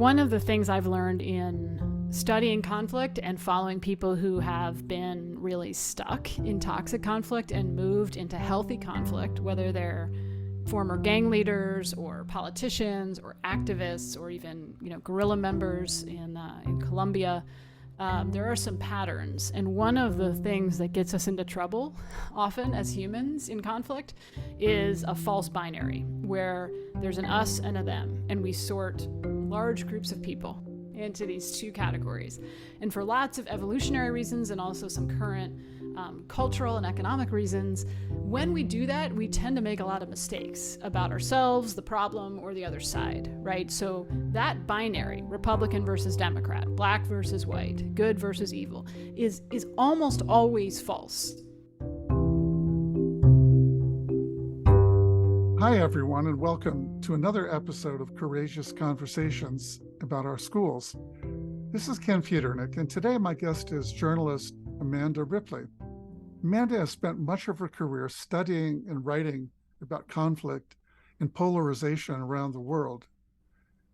One of the things I've learned in studying conflict and following people who have been really stuck in toxic conflict and moved into healthy conflict, whether they're former gang leaders or politicians or activists or even guerrilla members in Colombia, there are some patterns. And one of the things that gets us into trouble often as humans in conflict is a false binary where there's an us and a them, and we sort large groups of people into these two categories. And for lots of evolutionary reasons and also some current cultural and economic reasons, when we do that, we tend to make a lot of mistakes about ourselves, the problem, or the other side, right? So that binary, Republican versus Democrat, black versus white, good versus evil, is almost always false. Hi, everyone, and welcome to another episode of Courageous Conversations about our schools. This is Ken Futernick, and today my guest is journalist Amanda Ripley. Amanda has spent much of her career studying and writing about conflict and polarization around the world.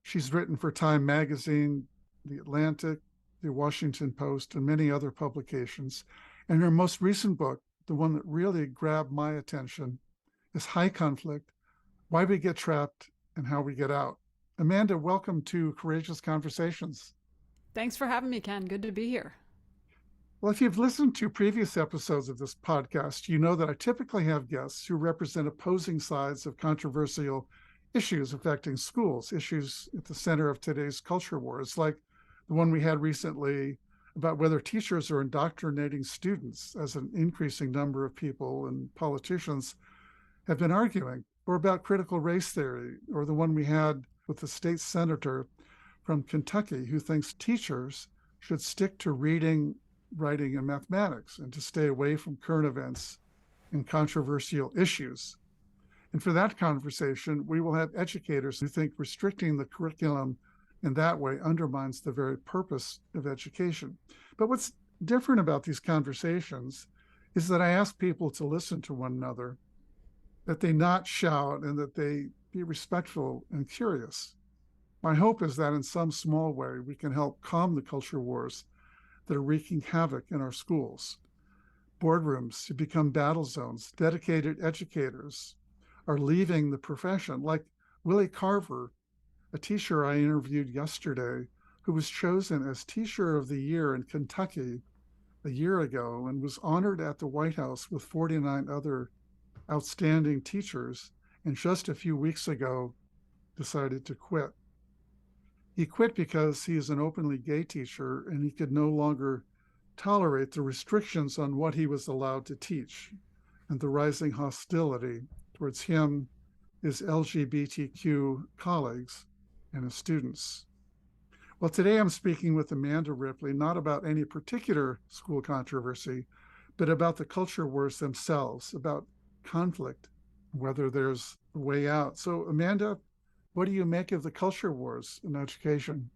She's written for Time magazine, The Atlantic, The Washington Post, and many other publications. And her most recent book, the one that really grabbed my attention, is High Conflict: Why We Get Trapped and How We Get Out. Amanda, welcome to Courageous Conversations. Thanks for having me, Ken. Good to be here. Well, if you've listened to previous episodes of this podcast, you know that I typically have guests who represent opposing sides of controversial issues affecting schools, issues at the center of today's culture wars, like the one we had recently about whether teachers are indoctrinating students, as an increasing number of people and politicians have been arguing, or about critical race theory, or the one we had with the state senator from Kentucky who thinks teachers should stick to reading, writing, and mathematics and to stay away from current events and controversial issues. And for that conversation, we will have educators who think restricting the curriculum in that way undermines the very purpose of education. But what's different about these conversations is that I ask people to listen to one another, that they not shout, and that they be respectful and curious. My hope is that in some small way, we can help calm the culture wars that are wreaking havoc in our schools. Boardrooms have become battle zones. Dedicated educators are leaving the profession, like Willie Carver, a teacher I interviewed yesterday, who was chosen as Teacher of the Year in Kentucky a year ago and was honored at the White House with 49 other outstanding teachers, and just a few weeks ago decided to quit. He quit because he is an openly gay teacher and he could no longer tolerate the restrictions on what he was allowed to teach and the rising hostility towards him, his LGBTQ colleagues, and his students. Well, today I'm speaking with Amanda Ripley, not about any particular school controversy, but about the culture wars themselves, about conflict, whether there's a way out. So, Amanda, what do you make of the culture wars in education?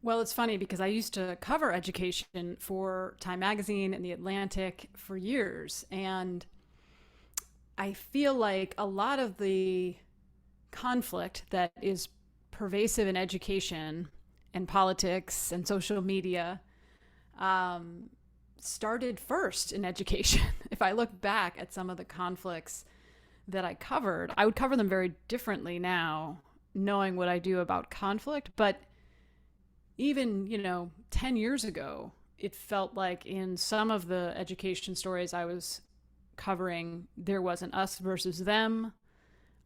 Well, it's funny because I used to cover education for Time magazine and The Atlantic for years. And I feel like a lot of the conflict that is pervasive in education and politics and social media started first in education. If I look back at some of the conflicts that I covered, I would cover them very differently now, knowing what I do about conflict. But even, 10 years ago, it felt like in some of the education stories I was covering, there was an us versus them.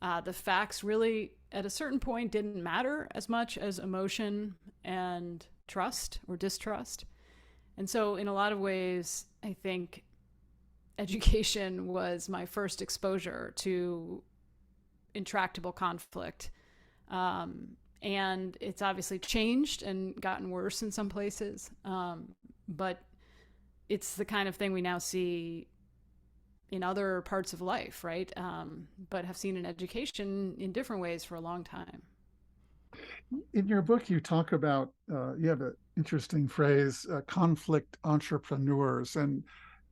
The facts really, at a certain point, didn't matter as much as emotion and trust or distrust. And so in a lot of ways, I think education was my first exposure to intractable conflict. And it's obviously changed and gotten worse in some places. But it's the kind of thing we now see in other parts of life, right? But have seen in education in different ways for a long time. In your book, you talk about, you have an interesting phrase, conflict entrepreneurs. And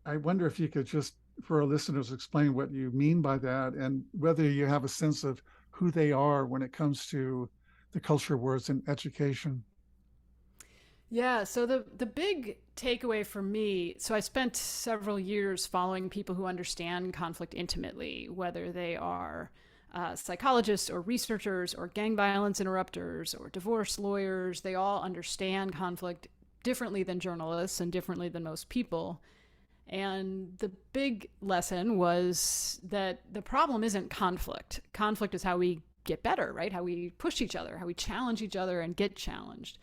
I wonder if you could just, for our listeners, explain what you mean by that and whether you have a sense of who they are when it comes to the culture wars in education? Yeah, so the big takeaway for me, so I spent several years following people who understand conflict intimately, whether they are psychologists or researchers or gang violence interrupters or divorce lawyers. They all understand conflict differently than journalists and differently than most people. And the big lesson was that the problem isn't conflict. Conflict is how we get better, right? How we push each other, how we challenge each other and get challenged.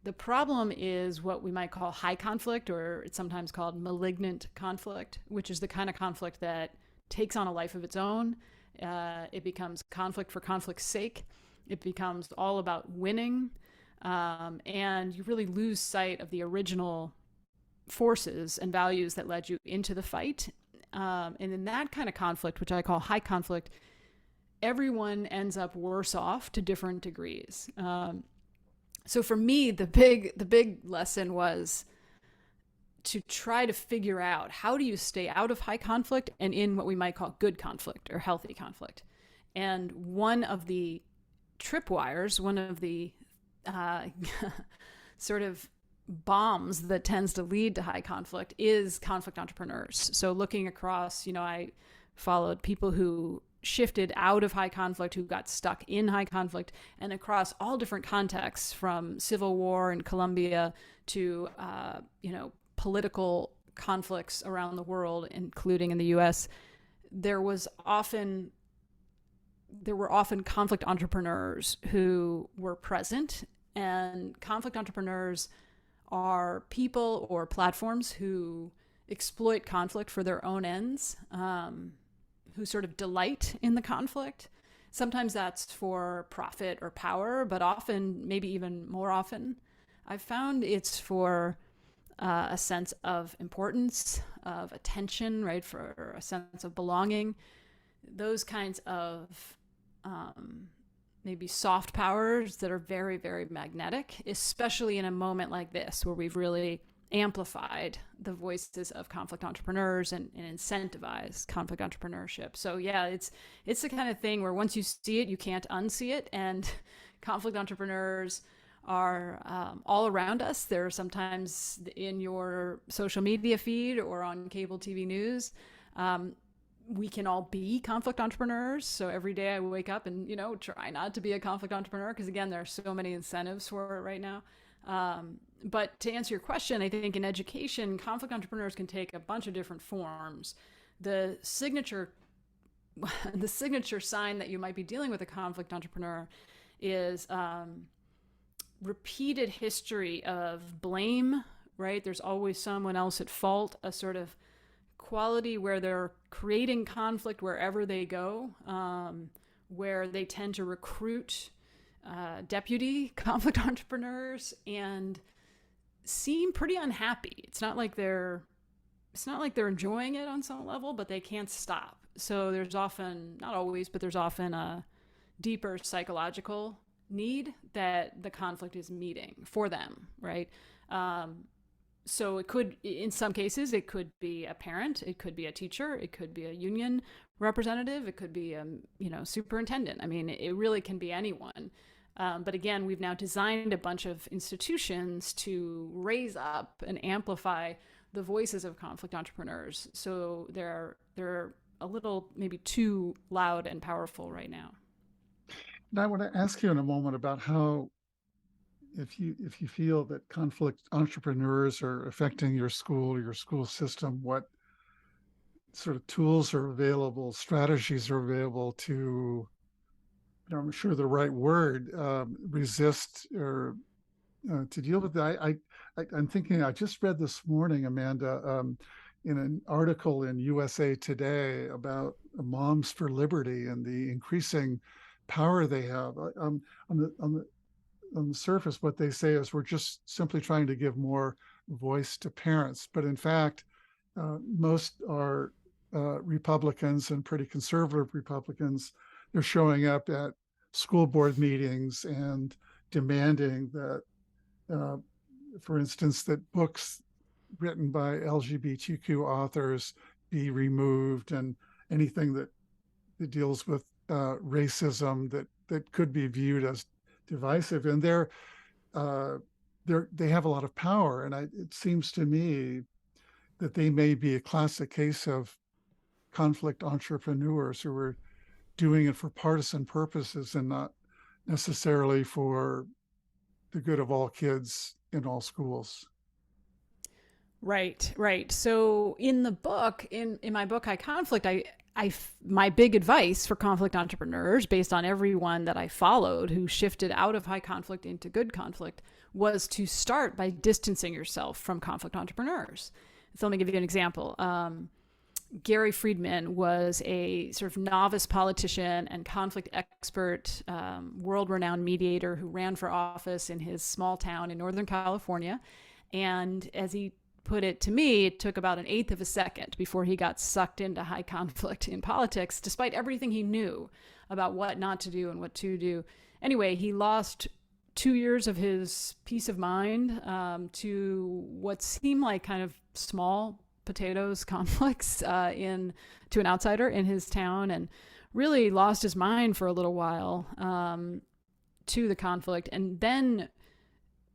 The problem is what we might call high conflict, or it's sometimes called malignant conflict, which is the kind of conflict that takes on a life of its own. It becomes conflict for conflict's sake. It becomes all about winning. And you really lose sight of the original forces and values that led you into the fight. And in that kind of conflict, which I call high conflict, everyone ends up worse off to different degrees. So for me, the big lesson was to try to figure out, how do you stay out of high conflict and in what we might call good conflict or healthy conflict. And one of the tripwires, one of the sort of bombs that tends to lead to high conflict is conflict entrepreneurs. So looking across, I followed people who shifted out of high conflict, who got stuck in high conflict, and across all different contexts, from civil war in Colombia to political conflicts around the world, including in the U.S. There were often conflict entrepreneurs who were present, and conflict entrepreneurs are people or platforms who exploit conflict for their own ends, who sort of delight in the conflict. Sometimes that's for profit or power, but often, maybe even more often, I've found it's for a sense of importance, of attention, right? For a sense of belonging. Those kinds of maybe soft powers that are very, very magnetic, especially in a moment like this where we've really amplified the voices of conflict entrepreneurs and incentivized conflict entrepreneurship. So yeah, it's the kind of thing where once you see it, you can't unsee it. And conflict entrepreneurs are all around us. They're sometimes in your social media feed or on cable TV news. We can all be conflict entrepreneurs. So every day I wake up and, try not to be a conflict entrepreneur, because again, there are so many incentives for it right now. But to answer your question, I think in education, conflict entrepreneurs can take a bunch of different forms. The signature sign that you might be dealing with a conflict entrepreneur is repeated history of blame, right? There's always someone else at fault, a sort of quality where they're creating conflict wherever they go, where they tend to recruit deputy conflict entrepreneurs and seem pretty unhappy. It's not like they're enjoying it on some level, but they can't stop. So there's often, not always, but there's often a deeper psychological need that the conflict is meeting for them, right? So it could, in some cases, it could be a parent, it could be a teacher, it could be a union representative, it could be a superintendent. I mean, it really can be anyone. But again, we've now designed a bunch of institutions to raise up and amplify the voices of conflict entrepreneurs. So they're a little maybe too loud and powerful right now. And I want to ask you in a moment about how, if you feel that conflict entrepreneurs are affecting your school system, what sort of tools are available, strategies are available to, I'm sure the right word, resist or to deal with that. I'm thinking, I just read this morning, Amanda, in an article in USA Today about Moms for Liberty and the increasing power they have. On the surface, what they say is we're just simply trying to give more voice to parents. But in fact, most are Republicans and pretty conservative Republicans. They're showing up at school board meetings and demanding that, for instance, that books written by LGBTQ authors be removed, and anything that deals with racism that could be viewed as divisive, and uh, they have a lot of power. And it seems to me that they may be a classic case of conflict entrepreneurs who are doing it for partisan purposes and not necessarily for the good of all kids in all schools. Right, right. So in the book, in my book, High Conflict, my big advice for conflict entrepreneurs, based on everyone that I followed who shifted out of high conflict into good conflict, was to start by distancing yourself from conflict entrepreneurs. So let me give you an example. Gary Friedman was a sort of novice politician and conflict expert, world-renowned mediator who ran for office in his small town in Northern California. And as he put it to me, it took about 1/8 of a second before he got sucked into high conflict in politics, despite everything he knew about what not to do and what to do. Anyway, he lost 2 years of his peace of mind to what seemed like kind of small potatoes conflicts to an outsider in his town, and really lost his mind for a little while to the conflict, and then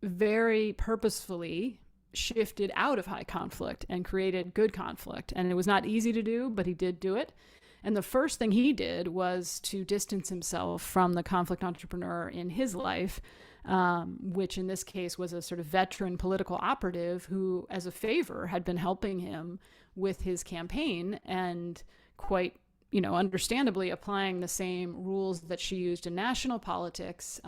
very purposefully shifted out of high conflict and created good conflict. And it was not easy to do, but he did do it. And the first thing he did was to distance himself from the conflict entrepreneur in his life, which in this case was a sort of veteran political operative who, as a favor, had been helping him with his campaign and quite, understandably applying the same rules that she used in national politics,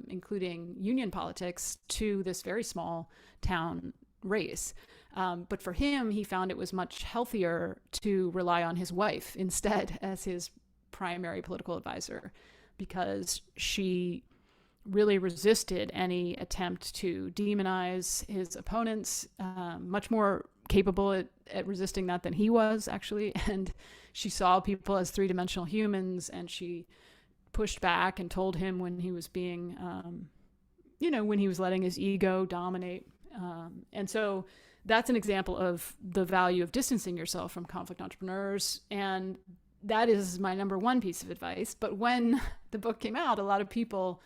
including union politics, to this very small town race. But for him, he found it was much healthier to rely on his wife instead as his primary political advisor, because she really resisted any attempt to demonize his opponents, much more capable at resisting that than he was, actually. And she saw people as three-dimensional humans, and she pushed back and told him when he was being, when he was letting his ego dominate. And so that's an example of the value of distancing yourself from conflict entrepreneurs. And that is my number one piece of advice. But when the book came out, a lot of people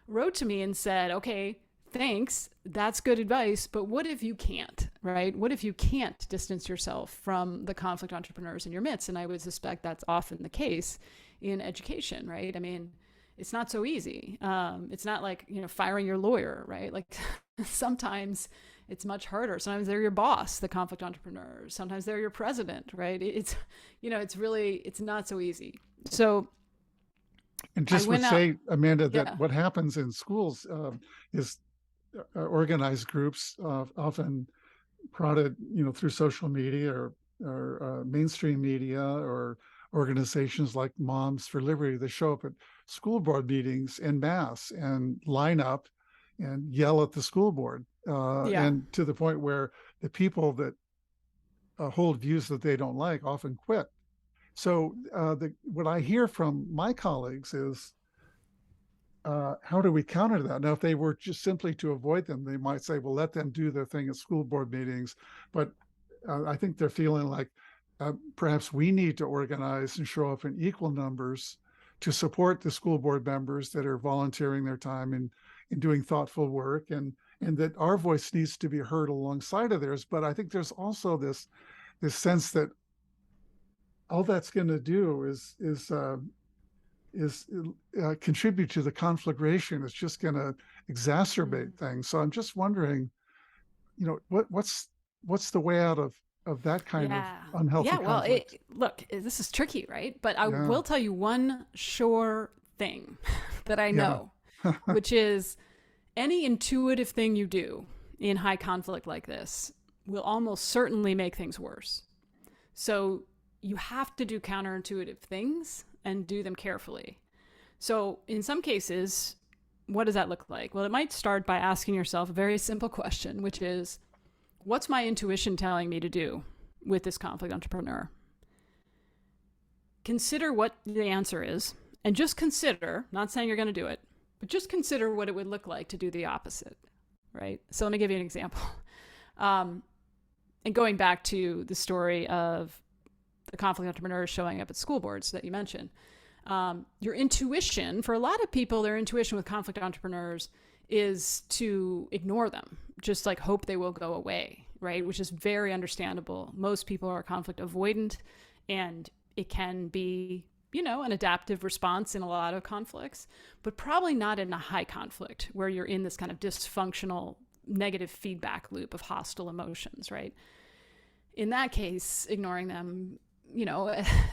wrote to me and said, okay, thanks, that's good advice, but what if you can't, right? What if you can't distance yourself from the conflict entrepreneurs in your midst? And I would suspect that's often the case in education, right? I mean, it's not so easy. It's not like, firing your lawyer, right? Like sometimes it's much harder. Sometimes they're your boss, the conflict entrepreneur. Sometimes they're your president, right? It's not so easy. So, and just would say, Amanda, that what happens in schools is organized groups, often prodded, through social media or mainstream media or organizations like Moms for Liberty. They show up at school board meetings en masse and line up and yell at the school board, and to the point where the people that hold views that they don't like often quit. So what I hear from my colleagues is, how do we counter that? Now, if they were just simply to avoid them, they might say, well, let them do their thing at school board meetings. But I think they're feeling like perhaps we need to organize and show up in equal numbers to support the school board members that are volunteering their time in doing thoughtful work, and that our voice needs to be heard alongside of theirs. But I think there's also this sense that all that's going to do is contribute to the conflagration. It's just going to exacerbate things. So I'm just wondering, what's the way out of that kind of unhealthy conflict? Look, this is tricky, right? But I will tell you one sure thing that I know, which is any intuitive thing you do in high conflict like this will almost certainly make things worse. So you have to do counterintuitive things and do them carefully. So in some cases, what does that look like? Well, it might start by asking yourself a very simple question, which is, what's my intuition telling me to do with this conflict entrepreneur? Consider what the answer is, and just consider, not saying you're going to do it, but just consider what it would look like to do the opposite, right? So let me give you an example. And going back to the story of the conflict entrepreneurs showing up at school boards that you mentioned. Your intuition, for a lot of people, their intuition with conflict entrepreneurs is to ignore them, just like hope they will go away, right? Which is very understandable. Most people are conflict avoidant, and it can be, an adaptive response in a lot of conflicts, but probably not in a high conflict where you're in this kind of dysfunctional negative feedback loop of hostile emotions, right? In that case, ignoring them,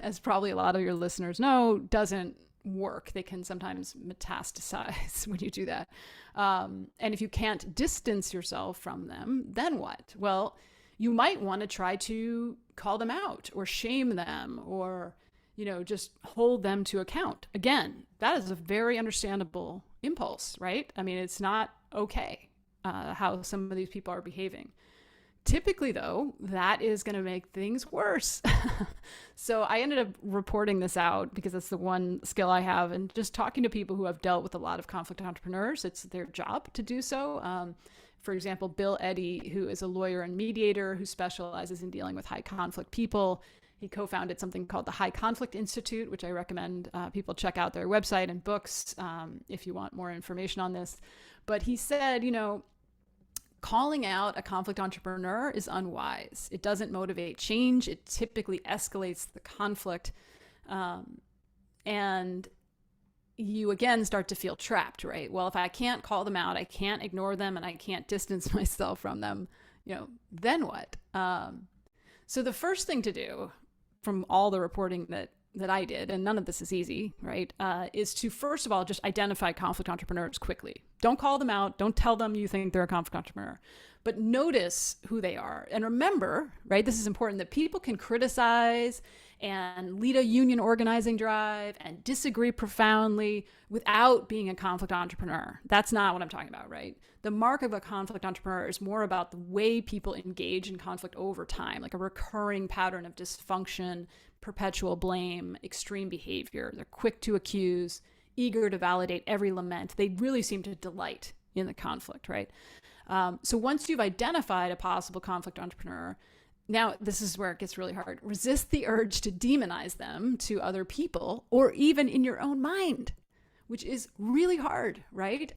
as probably a lot of your listeners know, doesn't work. They can sometimes metastasize when you do that. And if you can't distance yourself from them, then what? Well, you might want to try to call them out or shame them or, just hold them to account. Again, that is a very understandable impulse, right? I mean, it's not okay how some of these people are behaving. Typically, though, that is going to make things worse. So I ended up reporting this out because it's the one skill I have, and just talking to people who have dealt with a lot of conflict entrepreneurs. It's their job to do so. For example, Bill Eddy, who is a lawyer and mediator who specializes in dealing with high conflict people. He co-founded something called the High Conflict Institute, which I recommend people check out their website and books if you want more information on this. But he said, calling out a conflict entrepreneur is unwise. It doesn't motivate change. It typically escalates the conflict. And you again start to feel trapped, right? Well, if I can't call them out, I can't ignore them, and I can't distance myself from them, then what? So the first thing to do from all the reporting that I did, and none of this is easy, right, is to first of all just identify conflict entrepreneurs quickly. Don't call them out. Don't tell them you think they're a conflict entrepreneur, but notice who they are. And remember, right, this is important, that people can criticize and lead a union organizing drive and disagree profoundly without being a conflict entrepreneur. That's not what I'm talking about, right? The mark of a conflict entrepreneur is more about the way people engage in conflict over time, like a recurring pattern of dysfunction, perpetual blame, extreme behavior. They're quick to accuse, eager to validate every lament. They really seem to delight in the conflict, right? So once you've identified a possible conflict entrepreneur, now this is where it gets really hard. Resist the urge to demonize them to other people or even in your own mind, which is really hard, right?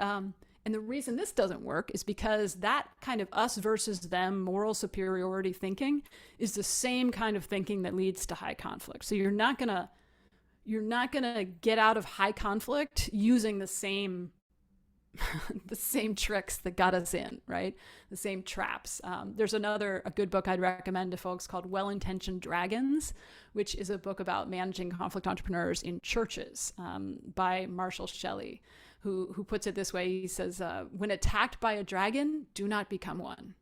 And the reason this doesn't work is because that kind of us versus them moral superiority thinking is the same kind of thinking that leads to high conflict. So you're not gonna get out of high conflict using the same the same tricks that got us in, right? The same traps. There's a good book I'd recommend to folks called Well-Intentioned Dragons, which is a book about managing conflict entrepreneurs in churches by Marshall Shelley, who puts it this way. He says, when attacked by a dragon, do not become one.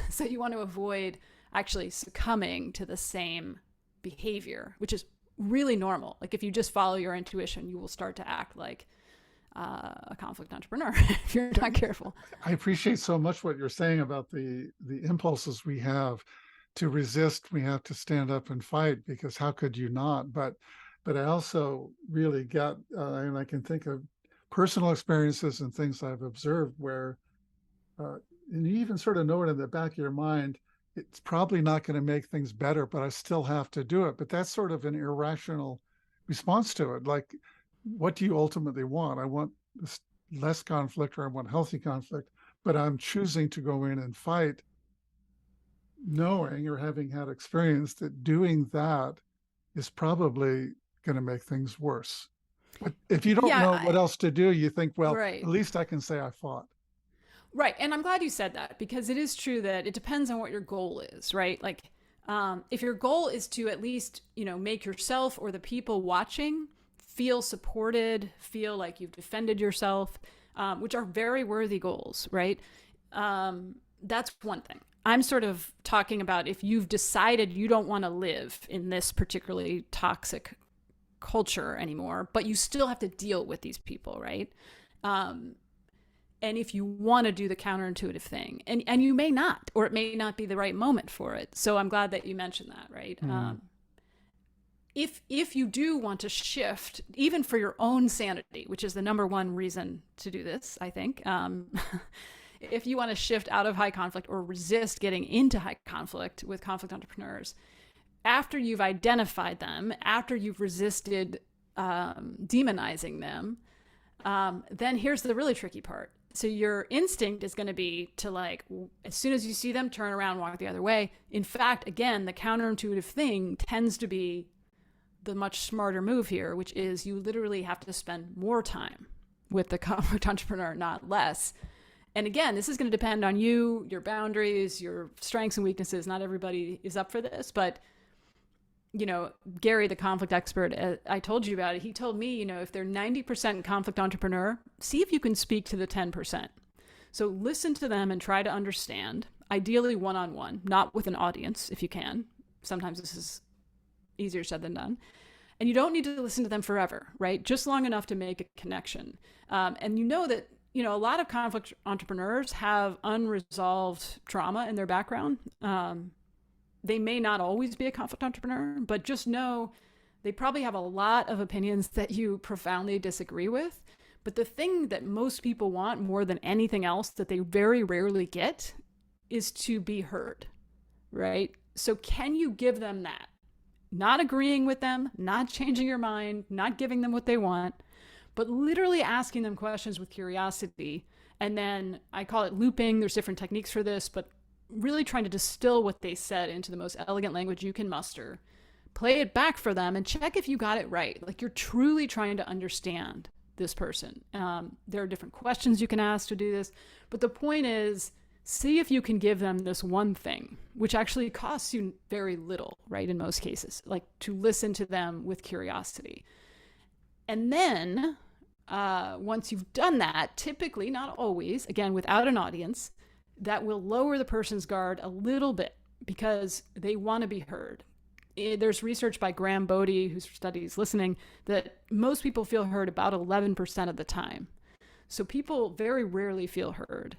So you want to avoid actually succumbing to the same behavior, which is really normal. Like if you just follow your intuition, you will start to act like a conflict entrepreneur if you're not careful. I appreciate so much what you're saying about the impulses we have to resist. We have to stand up and fight, because how could you not? But I also really get, and I can think of personal experiences and things I've observed where, and you even sort of know it in the back of your mind, it's probably not going to make things better, but I still have to do it. But that's sort of an irrational response to it. Like, what do you ultimately want? I want this less conflict, or I want healthy conflict, but I'm choosing to go in and fight, knowing or having had experience that doing that is probably going to make things worse. But if you don't know what else to do, you think, well, right, at least I can say I fought. Right. And I'm glad you said that, because it is true that it depends on what your goal is, right? Like, if your goal is to at least, make yourself or the people watching feel supported, feel like you've defended yourself, which are very worthy goals, right? That's one thing. I'm sort of talking about if you've decided you don't want to live in this particularly toxic culture anymore, but you still have to deal with these people, right? And if you want to do the counterintuitive thing, and you may not, or it may not be the right moment for it. So I'm glad that you mentioned that, right? If you do want to shift, even for your own sanity, which is the number one reason to do this, I think, if you want to shift out of high conflict or resist getting into high conflict with conflict entrepreneurs, after you've identified them, after you've resisted demonizing them, then here's the really tricky part. So your instinct is going to be to, like, as soon as you see them, turn around, walk the other way. In fact, again, the counterintuitive thing tends to be the much smarter move here, which is you literally have to spend more time with the conflict entrepreneur, not less. And again, this is going to depend on you, your boundaries, your strengths and weaknesses. Not everybody is up for this, but Gary, the conflict expert I told you about it, he told me, if they're 90% conflict entrepreneur, see if you can speak to the 10%. So listen to them and try to understand, ideally one-on-one, not with an audience if you can. Sometimes this is easier said than done. And you don't need to listen to them forever, right? Just long enough to make a connection. And that, a lot of conflict entrepreneurs have unresolved trauma in their background. They may not always be a conflict entrepreneur, but just know they probably have a lot of opinions that you profoundly disagree with. But the thing that most people want more than anything else that they very rarely get is to be heard, right? So can you give them that? Not agreeing with them, not changing your mind, not giving them what they want, but literally asking them questions with curiosity. And then I call it looping. There's different techniques for this, but really trying to distill what they said into the most elegant language you can muster, play it back for them, and check if you got it right. Like, you're truly trying to understand this person. There are different questions you can ask to do this, but the point is, see if you can give them this one thing, which actually costs you very little, right? In most cases, like to listen to them with curiosity. And then once you've done that, typically, not always, again, without an audience, that will lower the person's guard a little bit because they want to be heard. There's research by Graham Bodie, who studies listening, that most people feel heard about 11% of the time. So people very rarely feel heard.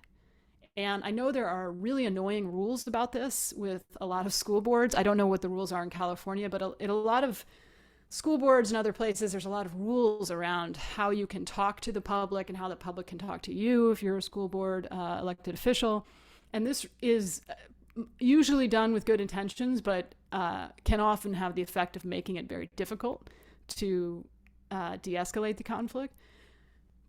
And I know there are really annoying rules about this with a lot of school boards. I don't know what the rules are in California, but in a lot of school boards and other places, there's a lot of rules around how you can talk to the public and how the public can talk to you if you're a school board elected official. And this is usually done with good intentions, but can often have the effect of making it very difficult to de-escalate the conflict.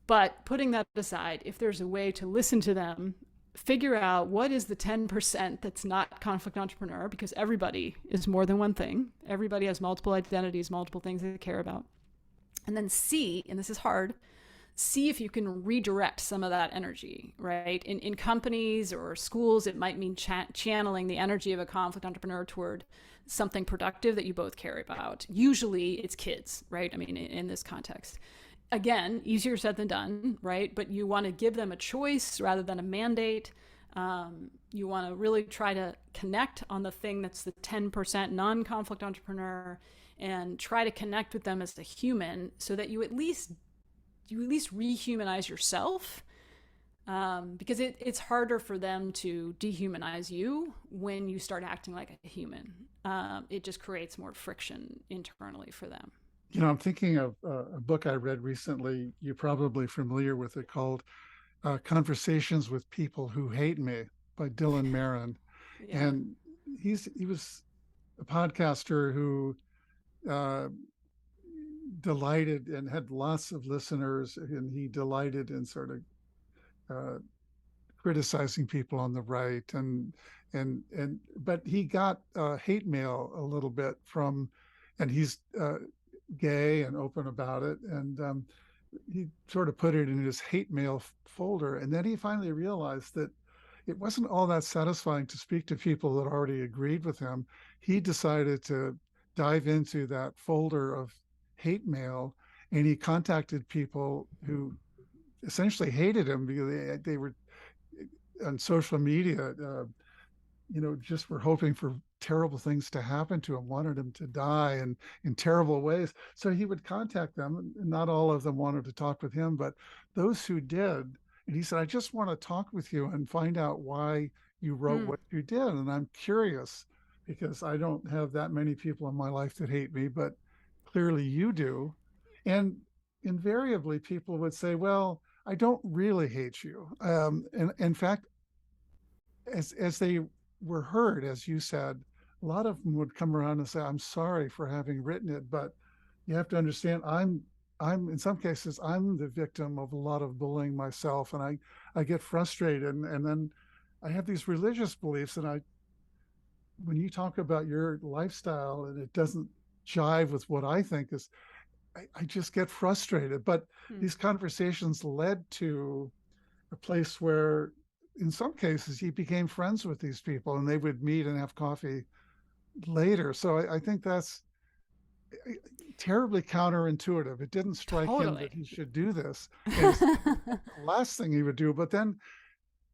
But putting that aside, if there's a way to listen to them, figure out what is the 10% that's not conflict entrepreneur, because everybody is more than one thing. Everybody has multiple identities, multiple things they care about. And then see, and this is hard, see if you can redirect some of that energy, right? In companies or schools, it might mean channeling the energy of a conflict entrepreneur toward something productive that you both care about. Usually it's kids, right? I mean, in this context. Again, easier said than done, right? But you want to give them a choice rather than a mandate. You want to really try to connect on the thing that's the 10% non-conflict entrepreneur and try to connect with them as a human so that you at least rehumanize yourself, because it's harder for them to dehumanize you when you start acting like a human. It just creates more friction internally for them. I'm thinking of a book I read recently. You're probably familiar with it, called Conversations with People Who Hate Me by Dylan Marin. Yeah. And he was a podcaster who delighted and had lots of listeners, and he delighted in sort of criticizing people on the right, but he got hate mail a little bit from, and he's gay and open about it, and he sort of put it in his hate mail folder. And then he finally realized that it wasn't all that satisfying to speak to people that already agreed with him. He decided to dive into that folder of hate mail, and he contacted people who essentially hated him because they were on social media, just were hoping for terrible things to happen to him, wanted him to die and in terrible ways. So he would contact them, and not all of them wanted to talk with him, but those who did, and he said, I just want to talk with you and find out why you wrote what you did. And I'm curious because I don't have that many people in my life that hate me, but clearly you do. And invariably people would say, well, I don't really hate you. And in fact, as they were heard, as you said, a lot of them would come around and say, I'm sorry for having written it, but you have to understand, I'm in some cases, I'm the victim of a lot of bullying myself, and I get frustrated, and then I have these religious beliefs, and when you talk about your lifestyle and it doesn't jive with what I think is, I just get frustrated. But these conversations led to a place where, in some cases, he became friends with these people, and they would meet and have coffee later. So I think that's terribly counterintuitive. It didn't strike him that Totally. he should do this. And it's the last thing he would do. But then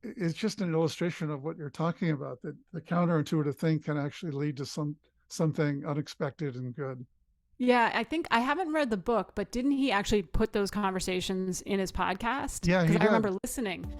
it's just an illustration of what you're talking about, that the counterintuitive thing can actually lead to something unexpected and good. Yeah, I think I haven't read the book, but didn't he actually put those conversations in his podcast? Yeah, he Because I did. remember listening.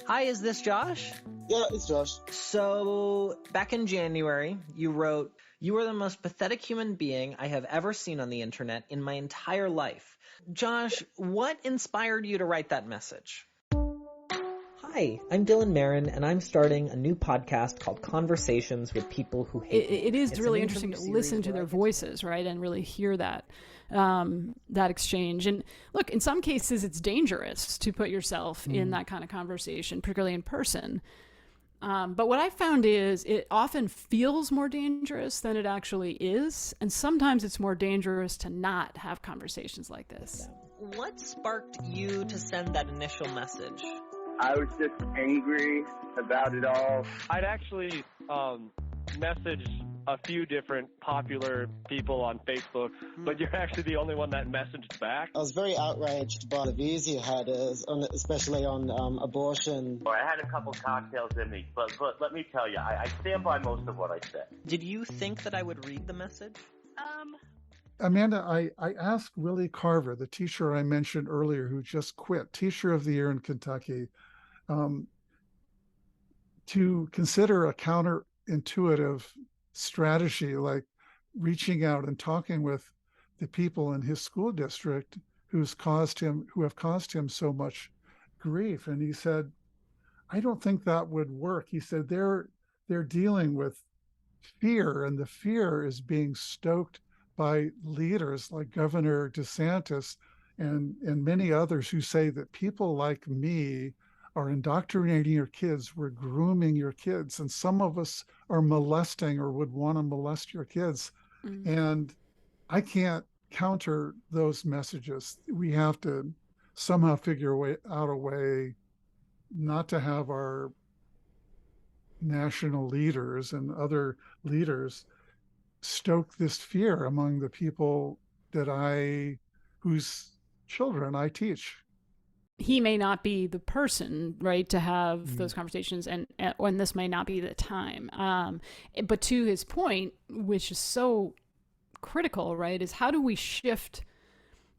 Hi, is this Josh? Yeah, it's Josh. So, back in January, you wrote, "You are the most pathetic human being I have ever seen on the internet in my entire life." Josh, what inspired you to write that message? Hi, I'm Dylan Marin, and I'm starting a new podcast called Conversations with People Who Hate Me. It is It's really an interesting to interview listen series to where their I get to- voices, right, and really hear that that exchange. And look, in some cases, it's dangerous to put yourself in that kind of conversation, particularly in person. But what I found is it often feels more dangerous than it actually is, and sometimes it's more dangerous to not have conversations like this. What sparked you to send that initial message? I was just angry about it all. I'd actually messaged a few different popular people on Facebook, but you're actually the only one that messaged back. I was very outraged by the views you had, especially on abortion. I had a couple cocktails in me, but let me tell you, I stand by most of what I said. Did you think that I would read the message? Amanda, I asked Willie Carver, the teacher I mentioned earlier, who just quit, Teacher of the Year in Kentucky, to consider a counterintuitive strategy like reaching out and talking with the people in his school district who have caused him so much grief. And he said, I don't think that would work. He said they're dealing with fear, and the fear is being stoked by leaders like Governor DeSantis and many others who say that people like me are indoctrinating your kids, we're grooming your kids, and some of us are molesting or would want to molest your kids. And I can't counter those messages. We have to somehow figure out a way not to have our national leaders and other leaders stoke this fear among the people whose children I teach. He may not be the person, right, to have those conversations, and this may not be the time. But to his point, which is so critical, right, is how do we shift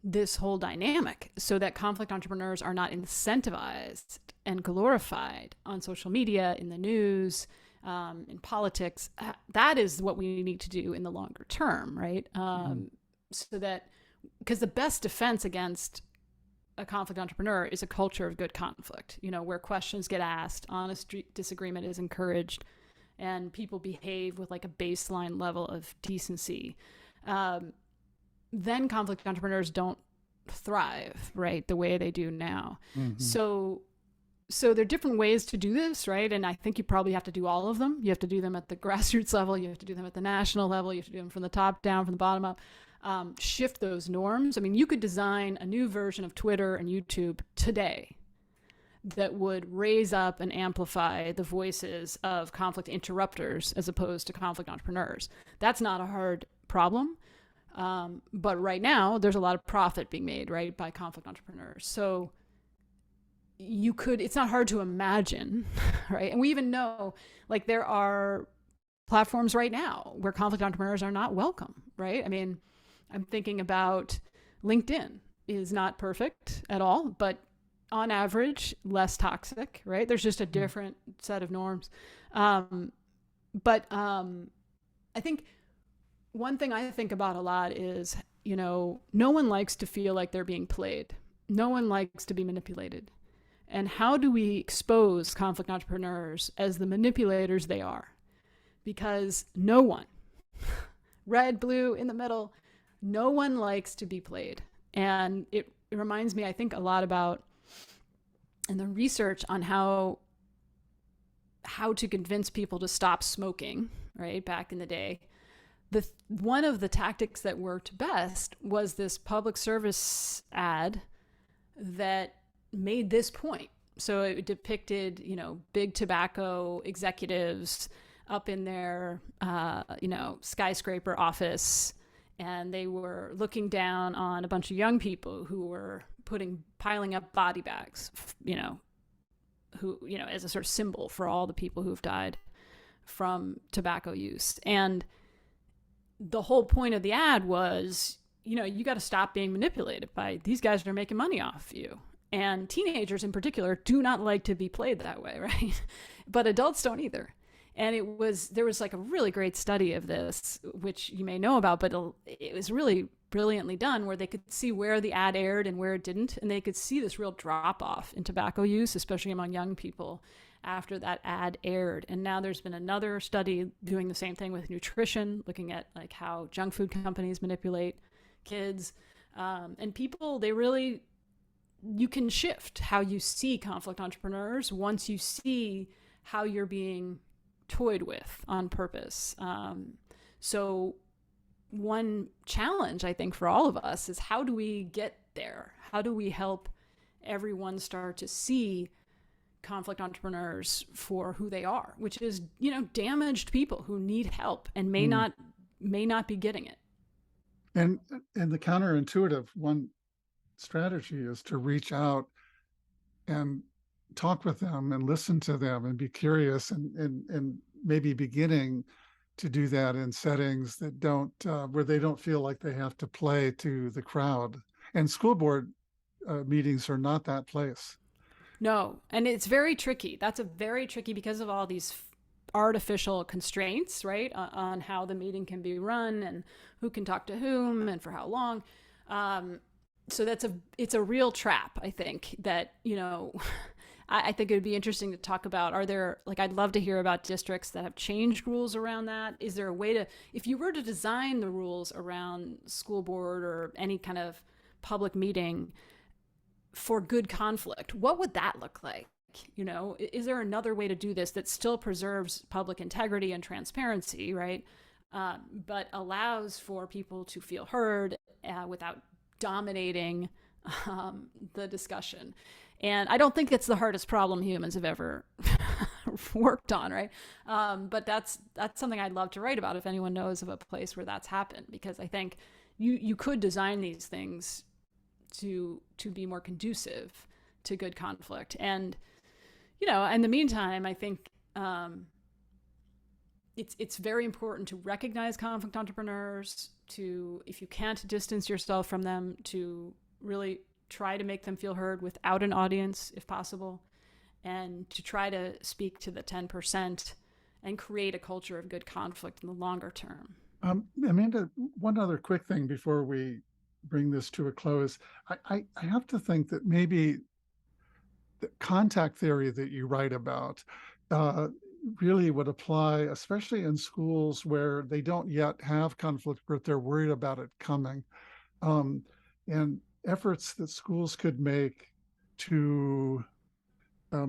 this whole dynamic so that conflict entrepreneurs are not incentivized and glorified on social media, in the news, in politics? That is what we need to do in the longer term, right? So that, because the best defense against a conflict entrepreneur is a culture of good conflict, where questions get asked, honest disagreement is encouraged, and people behave with like a baseline level of decency. Then conflict entrepreneurs don't thrive, right, the way they do now. So there are different ways to do this, right? And I think you probably have to do all of them. You have to do them at the grassroots level. You have to do them at the national level. You have to do them from the top down, from the bottom up. Shift those norms. I mean, you could design a new version of Twitter and YouTube today that would raise up and amplify the voices of conflict interrupters as opposed to conflict entrepreneurs. That's not a hard problem. But right now, there's a lot of profit being made, right, by conflict entrepreneurs. So it's not hard to imagine, right? And we even know, like, there are platforms right now where conflict entrepreneurs are not welcome, right? I mean, I'm thinking about LinkedIn is not perfect at all, but on average, less toxic, right? There's just a different set of norms. But I think one thing I think about a lot is, no one likes to feel like they're being played. No one likes to be manipulated. And how do we expose conflict entrepreneurs as the manipulators they are? Because no one red, blue, in the middle. No one likes to be played. And it reminds me, I think, a lot about and the research on how to convince people to stop smoking, right, back in the day. One of the tactics that worked best was this public service ad that made this point. So it depicted, big tobacco executives up in their, skyscraper office, and they were looking down on a bunch of young people who were piling up body bags, as a sort of symbol for all the people who've died from tobacco use. And the whole point of the ad was, you got to stop being manipulated by these guys that are making money off you. And teenagers in particular do not like to be played that way, right? But adults don't either. And there was like a really great study of this, which you may know about, but it was really brilliantly done, where they could see where the ad aired and where it didn't. And they could see this real drop off in tobacco use, especially among young people, after that ad aired. And now there's been another study doing the same thing with nutrition, looking at like how junk food companies manipulate kids. And people, you can shift how you see conflict entrepreneurs once you see how you're being toyed with on purpose. So one challenge, I think, for all of us is, how do we get there? How do we help everyone start to see conflict entrepreneurs for who they are, which is, damaged people who need help and may not be getting it. And the counterintuitive one strategy is to reach out and talk with them and listen to them and be curious, and maybe beginning to do that in settings that don't where they don't feel like they have to play to the crowd. And school board meetings are not that place. No, and it's very tricky. That's a very tricky, because of all these artificial constraints, right, on how the meeting can be run and who can talk to whom and for how long. So it's a real trap, I think, that, I think it would be interesting to talk about. I'd love to hear about districts that have changed rules around that. Is there a way if you were to design the rules around school board or any kind of public meeting for good conflict, what would that look like? Is there another way to do this that still preserves public integrity and transparency, right? But allows for people to feel heard without dominating the discussion. And I don't think it's the hardest problem humans have ever worked on, right? But that's something I'd love to write about if anyone knows of a place where that's happened, because I think you could design these things to be more conducive to good conflict. And, in the meantime, I think it's very important to recognize conflict entrepreneurs, to, if you can't distance yourself from them, to really try to make them feel heard without an audience, if possible, and to try to speak to the 10% and create a culture of good conflict in the longer term. Amanda, one other quick thing before we bring this to a close. I have to think that maybe the contact theory that you write about really would apply, especially in schools where they don't yet have conflict, but they're worried about it coming. And efforts that schools could make to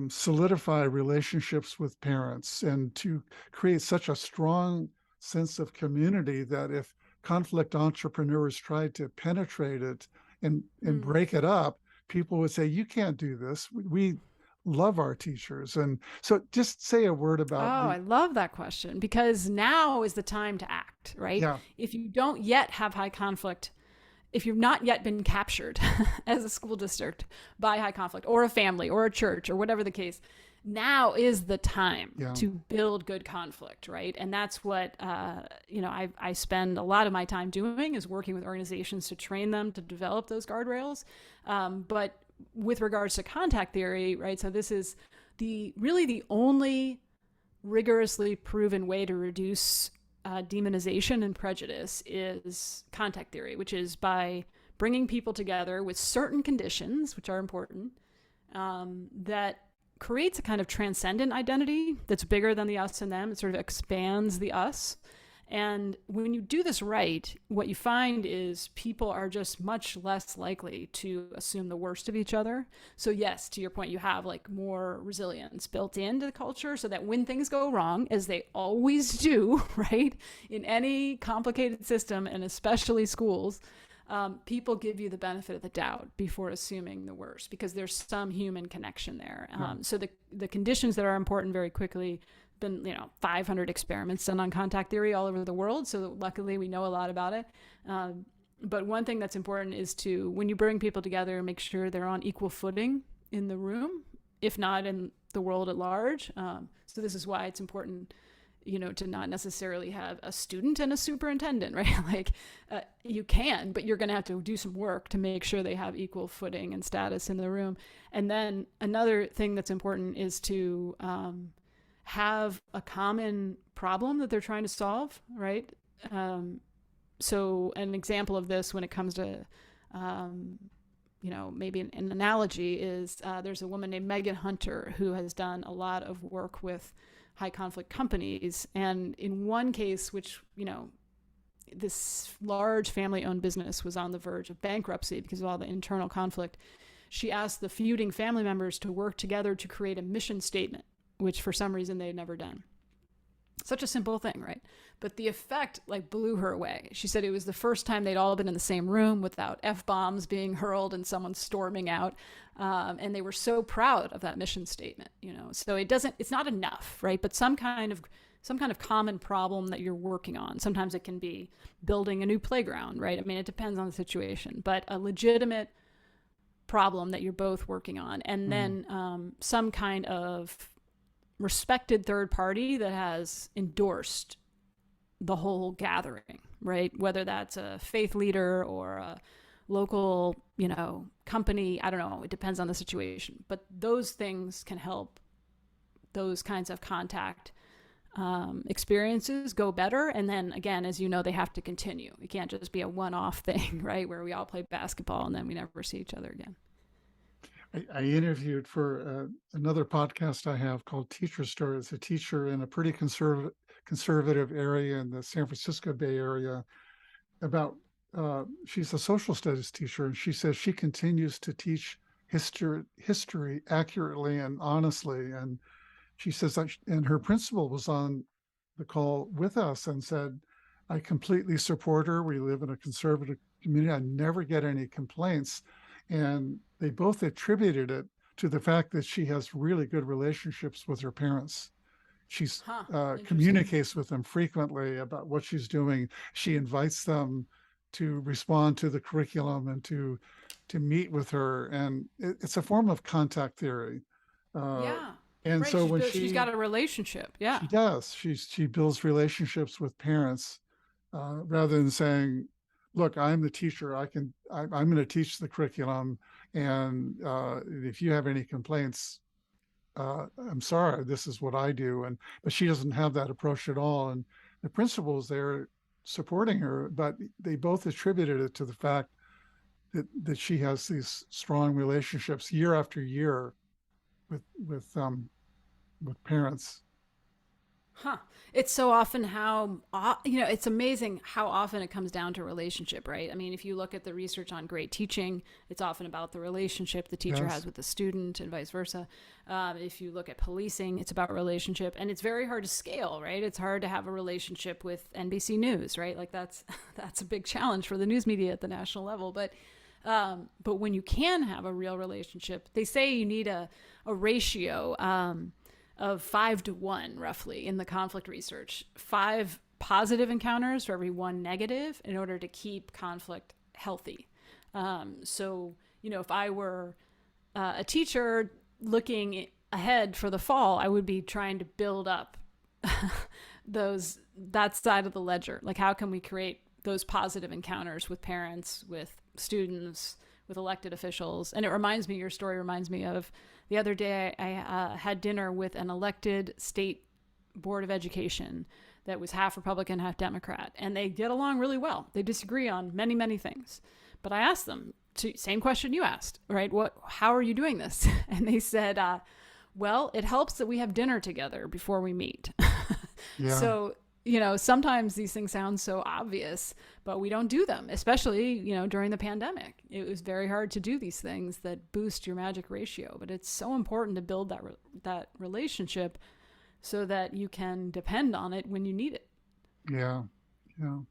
solidify relationships with parents and to create such a strong sense of community that if conflict entrepreneurs tried to penetrate it and break it up, people would say, you can't do this. We love our teachers. And so just say a word about I love that question, because now is the time to act, right? Yeah. If you don't yet have high conflict, if you've not yet been captured as a school district by high conflict, or a family or a church or whatever the case, now is the time to build good conflict, right? And that's what, I spend a lot of my time doing, is working with organizations to train them to develop those guardrails. But with regards to contact theory, right? So this is really the only rigorously proven way to reduce demonization and prejudice is contact theory, which is by bringing people together with certain conditions, which are important, that creates a kind of transcendent identity that's bigger than the us and them. It sort of expands the us And when you do this right, what you find is people are just much less likely to assume the worst of each other. So yes, to your point, you have like more resilience built into the culture so that when things go wrong, as they always do, right, in any complicated system, and especially schools, people give you the benefit of the doubt before assuming the worst, because there's some human connection there. So the conditions that are important very quickly, been 500 experiments done on contact theory all over the world, so luckily we know a lot about it. But one thing that's important is to, when you bring people together, make sure they're on equal footing in the room, if not in the world at large. So this is why it's important to not necessarily have a student and a superintendent, right? Like you can, but you're going to have to do some work to make sure they have equal footing and status in the room. And then another thing that's important is to have a common problem that they're trying to solve, right? So an example of this when it comes to, maybe an analogy is there's a woman named Megan Hunter who has done a lot of work with high conflict companies. And in one case, which, this large family owned business was on the verge of bankruptcy because of all the internal conflict, she asked the feuding family members to work together to create a mission statement, which for some reason they had never done. Such a simple thing, right? But the effect blew her away. She said it was the first time they'd all been in the same room without F-bombs being hurled and someone storming out. And they were so proud of that mission statement, So it's not enough, right? But some kind of common problem that you're working on. Sometimes it can be building a new playground, right? I mean, it depends on the situation, but a legitimate problem that you're both working on. And then some kind of respected third party that has endorsed the whole gathering, right? Whether that's a faith leader or a local, company, I don't know, it depends on the situation. But those things can help those kinds of contact experiences go better. And then again, as you know, they have to continue. It can't just be a one-off thing, right? Where we all play basketball and then we never see each other again. I interviewed for another podcast I have called Teacher Stories, a teacher in a pretty conservative area in the San Francisco Bay Area about, she's a social studies teacher, and she says she continues to teach history accurately and honestly. And she says that, and her principal was on the call with us and said, I completely support her. We live in a conservative community. I never get any complaints. And they both attributed it to the fact that she has really good relationships with her parents. She's communicates with them frequently about what she's doing. She invites them to respond to the curriculum and to meet with her. And it's a form of contact theory. And right. so when she's got a relationship. Yeah, she does. She builds relationships with parents rather than saying, look, I'm the teacher. I'm going to teach the curriculum. And if you have any complaints, I'm sorry, this is what I do. But she doesn't have that approach at all. And the principal's there supporting her, but they both attributed it to the fact that she has these strong relationships year after year with parents. It's so often it's amazing how often it comes down to relationship, right? I mean, if you look at the research on great teaching, it's often about the relationship the teacher has with the student and vice versa. If you look at policing, it's about relationship, and it's very hard to scale, right? It's hard to have a relationship with NBC News, right? Like that's a big challenge for the news media at the national level. But when you can have a real relationship, they say you need a ratio of 5 to 1, roughly, in the conflict research. 5 positive encounters for every 1 negative in order to keep conflict healthy. So, if I were a teacher looking ahead for the fall, I would be trying to build up that side of the ledger. Like, how can we create those positive encounters with parents, with students, with elected officials? And your story reminds me of the other day I had dinner with an elected state board of education that was half Republican, half Democrat, and they get along really well. They disagree on many, many things. But I asked them, same question you asked, right? How are you doing this? And they said, well, it helps that we have dinner together before we meet. Yeah. So, sometimes these things sound so obvious, but we don't do them, especially, during the pandemic. It was very hard to do these things that boost your magic ratio, but it's so important to build that relationship so that you can depend on it when you need it. Yeah. Well,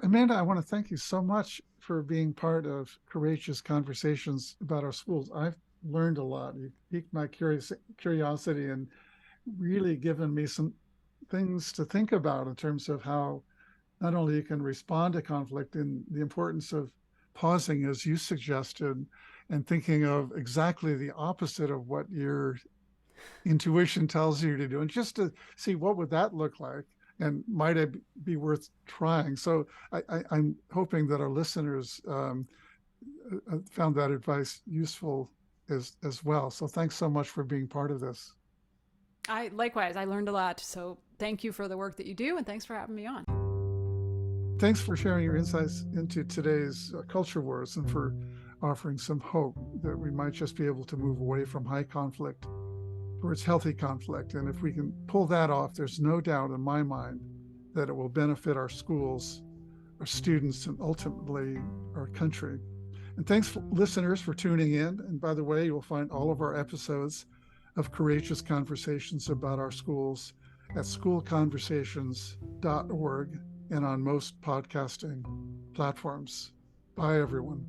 Amanda, I want to thank you so much for being part of Courageous Conversations about our schools. I've learned a lot. You piqued my curiosity and really given me some things to think about in terms of how not only you can respond to conflict and the importance of pausing, as you suggested, and thinking of exactly the opposite of what your intuition tells you to do, and just to see what would that look like, and might it be worth trying. So I'm hoping that our listeners found that advice useful as well. So thanks so much for being part of this. Likewise, I learned a lot. So thank you for the work that you do, and thanks for having me on. Thanks for sharing your insights into today's culture wars and for offering some hope that we might just be able to move away from high conflict towards healthy conflict. And if we can pull that off, there's no doubt in my mind that it will benefit our schools, our students, and ultimately our country. And thanks, listeners, for tuning in. And by the way, you'll find all of our episodes of Courageous Conversations about our schools at schoolconversations.org and on most podcasting platforms. Bye, everyone.